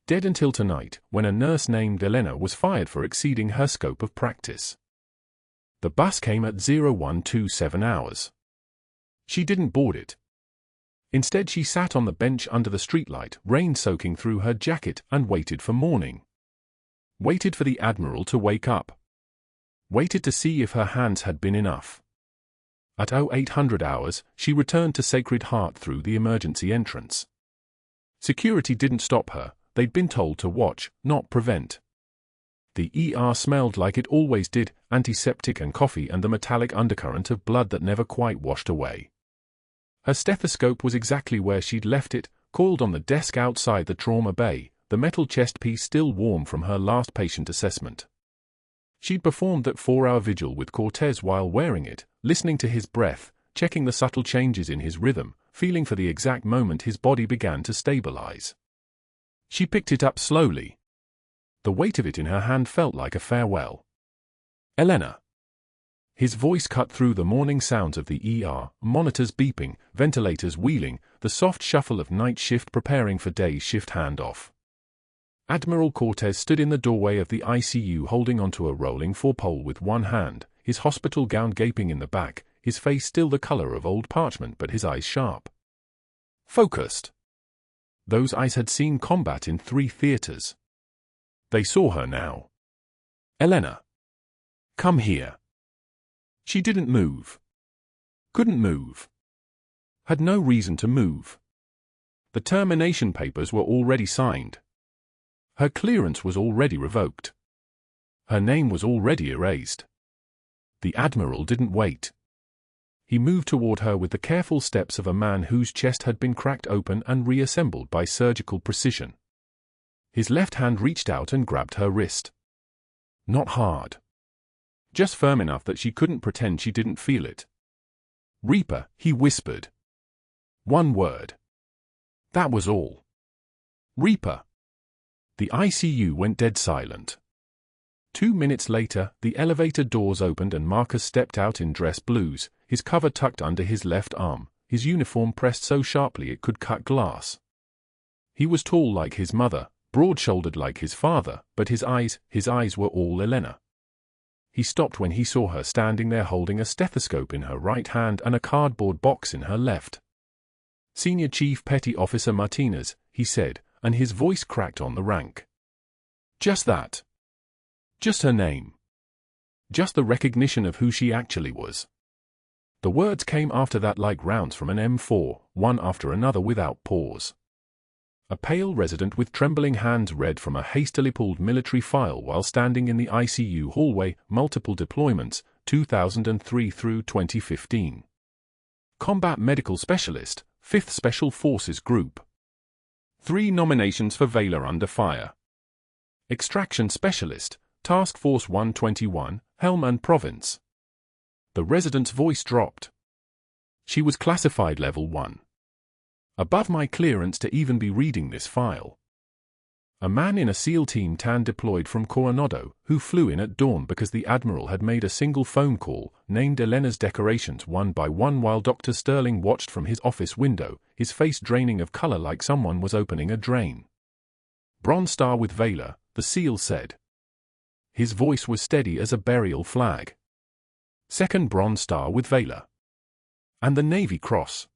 Dead until tonight, when a nurse named Elena was fired for exceeding her scope of practice. The bus came at 0127 hours. She didn't board it. Instead, she sat on the bench under the streetlight, rain soaking through her jacket, and waited for morning. Waited for the Admiral to wake up. Waited to see if her hands had been enough. At 0800 hours, she returned to Sacred Heart through the emergency entrance. Security didn't stop her. They'd been told to watch, not prevent. The ER smelled like it always did, antiseptic and coffee and the metallic undercurrent of blood that never quite washed away. Her stethoscope was exactly where she'd left it, coiled on the desk outside the trauma bay, the metal chest piece still warm from her last patient assessment. She'd performed that 4-hour vigil with Cortez while wearing it, listening to his breath, checking the subtle changes in his rhythm, feeling for the exact moment his body began to stabilize. She picked it up slowly. The weight of it in her hand felt like a farewell. Elena. His voice cut through the morning sounds of the ER, monitors beeping, ventilators wheeling, the soft shuffle of night shift preparing for day shift handoff. Admiral Cortez stood in the doorway of the ICU holding onto a rolling 4-pole with one hand, his hospital gown gaping in the back, his face still the color of old parchment but his eyes sharp. Focused. Those eyes had seen combat in 3 theaters. They saw her now. Elena. Come here. She didn't move. Couldn't move. Had no reason to move. The termination papers were already signed. Her clearance was already revoked. Her name was already erased. The Admiral didn't wait. He moved toward her with the careful steps of a man whose chest had been cracked open and reassembled by surgical precision. His left hand reached out and grabbed her wrist. Not hard. Just firm enough that she couldn't pretend she didn't feel it. Reaper, he whispered. One word. That was all. Reaper. The ICU went dead silent. 2 minutes later, the elevator doors opened and Marcus stepped out in dress blues, his cover tucked under his left arm, his uniform pressed so sharply it could cut glass. He was tall like his mother, broad-shouldered like his father, but his eyes were all Elena. He stopped when he saw her standing there holding a stethoscope in her right hand and a cardboard box in her left. Senior Chief Petty Officer Martinez, he said, and his voice cracked on the rank. Just that. Just her name. Just the recognition of who she actually was. The words came after that like rounds from an M4, one after another without pause. A pale resident with trembling hands read from a hastily pulled military file while standing in the ICU hallway, multiple deployments, 2003 through 2015. Combat Medical Specialist, 5th Special Forces Group. 3 nominations for Valor Under Fire. Extraction Specialist, Task Force 121, Helmand Province. The resident's voice dropped. She was classified Level 1. Above my clearance to even be reading this file. A man in a SEAL Team 10 deployed from Coronado, who flew in at dawn because the Admiral had made a single phone call, named Elena's decorations one by one while Dr. Sterling watched from his office window, his face draining of color like someone was opening a drain. Bronze Star with Valor, the SEAL said. His voice was steady as a burial flag. 2nd Bronze Star with Valor. And the Navy Cross.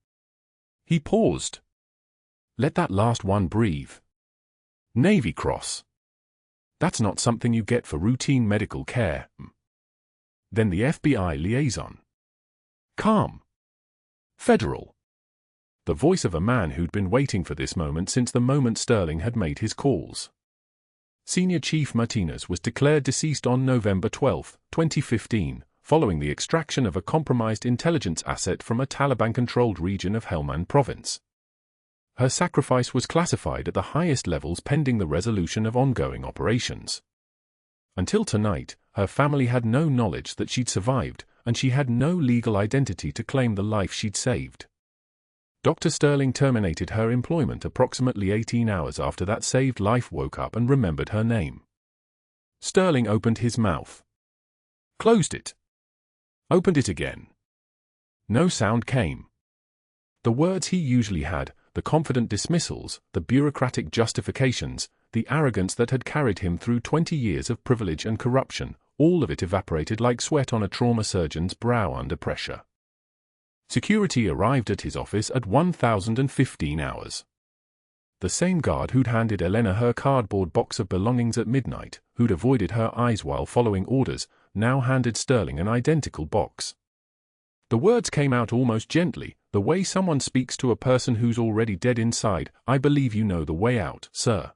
He paused. Let that last one breathe. Navy Cross. That's not something you get for routine medical care. Then the FBI liaison. Calm. Federal. The voice of a man who'd been waiting for this moment since the moment Sterling had made his calls. Senior Chief Martinez was declared deceased on November 12, 2015, following the extraction of a compromised intelligence asset from a Taliban-controlled region of Helmand Province. Her sacrifice was classified at the highest levels pending the resolution of ongoing operations. Until tonight, her family had no knowledge that she'd survived, and she had no legal identity to claim the life she'd saved. Dr. Sterling terminated her employment approximately 18 hours after that saved life woke up and remembered her name. Sterling opened his mouth. Closed it. Opened it again. No sound came. The words he usually had, the confident dismissals, the bureaucratic justifications, the arrogance that had carried him through 20 years of privilege and corruption, all of it evaporated like sweat on a trauma surgeon's brow under pressure. Security arrived at his office at 1015 hours. The same guard who'd handed Elena her cardboard box of belongings at midnight, who'd avoided her eyes while following orders, now handed Sterling an identical box. The words came out almost gently, the way someone speaks to a person who's already dead inside. "I believe you know the way out, sir."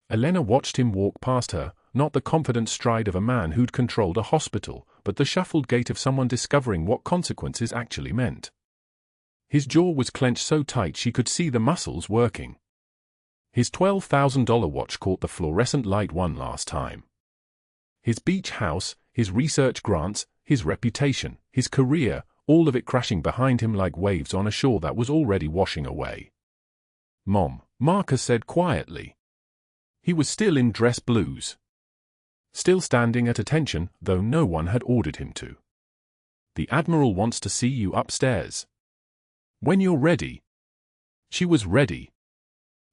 Elena watched him walk past her, not the confident stride of a man who'd controlled a hospital, but the shuffled gait of someone discovering what consequences actually meant. His jaw was clenched so tight she could see the muscles working. His $12,000 watch caught the fluorescent light one last time. His beach house, his research grants, his reputation, his career, all of it crashing behind him like waves on a shore that was already washing away. "Mom," Marcus said quietly. He was still in dress blues. Still standing at attention, though no one had ordered him to. "The Admiral wants to see you upstairs. When you're ready." She was ready.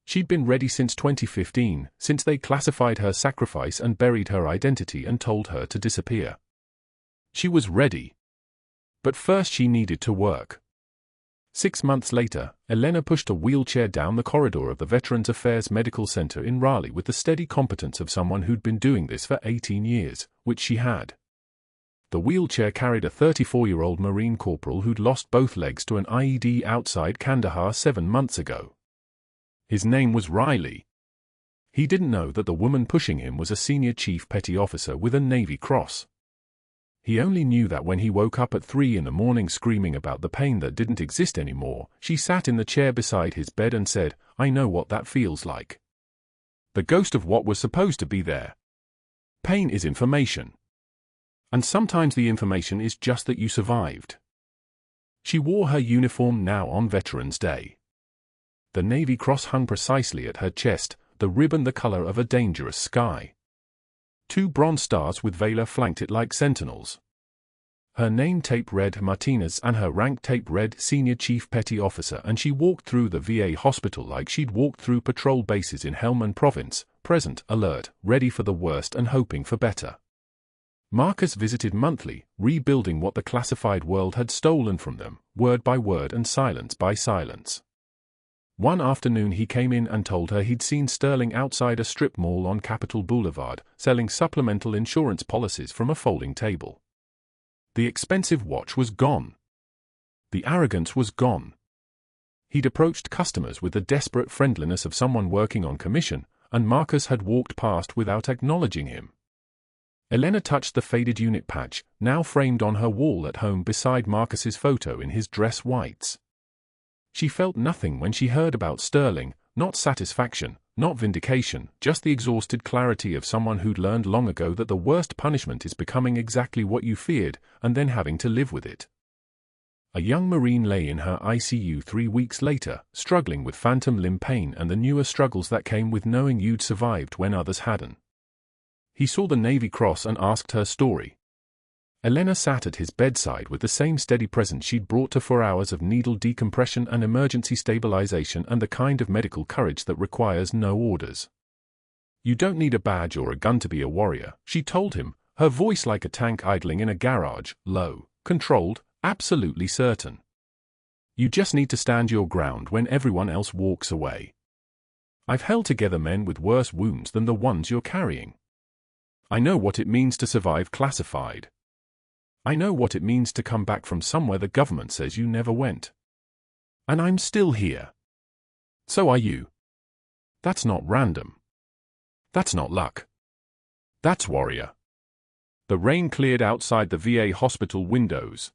She'd been ready since 2015, since they classified her sacrifice and buried her identity and told her to disappear. She was ready. But first she needed to work. 6 months later, Elena pushed a wheelchair down the corridor of the Veterans Affairs Medical Center in Raleigh with the steady competence of someone who'd been doing this for 18 years, which she had. The wheelchair carried a 34-year-old Marine corporal who'd lost both legs to an IED outside Kandahar 7 months ago. His name was Riley. He didn't know that the woman pushing him was a senior chief petty officer with a Navy Cross. He only knew that when he woke up at 3 in the morning screaming about the pain that didn't exist anymore, she sat in the chair beside his bed and said, "I know what that feels like." The ghost of what was supposed to be there. Pain is information. And sometimes the information is just that you survived. She wore her uniform now on Veterans Day. The Navy Cross hung precisely at her chest, the ribbon the color of a dangerous sky. 2 bronze stars with valor flanked it like sentinels. Her name tape read Martinez and her rank tape read Senior Chief Petty Officer, and she walked through the VA hospital like she'd walked through patrol bases in Helmand Province, present, alert, ready for the worst and hoping for better. Marcus visited monthly, rebuilding what the classified world had stolen from them, word by word and silence by silence. One afternoon he came in and told her he'd seen Sterling outside a strip mall on Capitol Boulevard, selling supplemental insurance policies from a folding table. The expensive watch was gone. The arrogance was gone. He'd approached customers with the desperate friendliness of someone working on commission, and Marcus had walked past without acknowledging him. Elena touched the faded unit patch, now framed on her wall at home beside Marcus's photo in his dress whites. She felt nothing when she heard about Sterling, not satisfaction, not vindication, just the exhausted clarity of someone who'd learned long ago that the worst punishment is becoming exactly what you feared, and then having to live with it. A young Marine lay in her ICU 3 weeks later, struggling with phantom limb pain and the newer struggles that came with knowing you'd survived when others hadn't. He saw the Navy Cross and asked her story. Elena sat at his bedside with the same steady presence she'd brought to 4 hours of needle decompression and emergency stabilization and the kind of medical courage that requires no orders. "You don't need a badge or a gun to be a warrior," she told him, her voice like a tank idling in a garage, low, controlled, absolutely certain. "You just need to stand your ground when everyone else walks away. I've held together men with worse wounds than the ones you're carrying. I know what it means to survive classified. I know what it means to come back from somewhere the government says you never went. And I'm still here. So are you. That's not random. That's not luck. That's warrior." The rain cleared outside the VA hospital windows.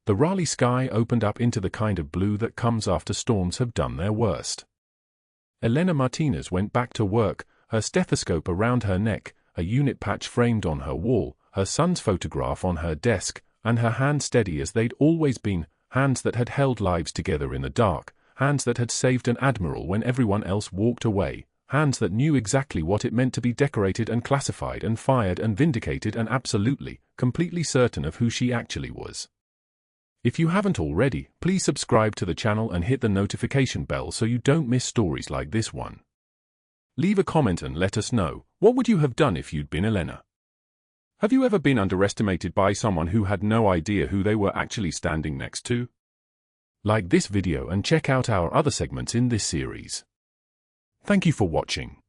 The Raleigh sky opened up into the kind of blue that comes after storms have done their worst. Elena Martinez went back to work, her stethoscope around her neck, a unit patch framed on her wall, her son's photograph on her desk, and her hands steady as they'd always been, hands that had held lives together in the dark, hands that had saved an admiral when everyone else walked away, hands that knew exactly what it meant to be decorated and classified and fired and vindicated and absolutely, completely certain of who she actually was. If you haven't already, please subscribe to the channel and hit the notification bell so you don't miss stories like this one. Leave a comment and let us know, what would you have done if you'd been Elena? Have you ever been underestimated by someone who had no idea who they were actually standing next to? Like this video and check out our other segments in this series. Thank you for watching.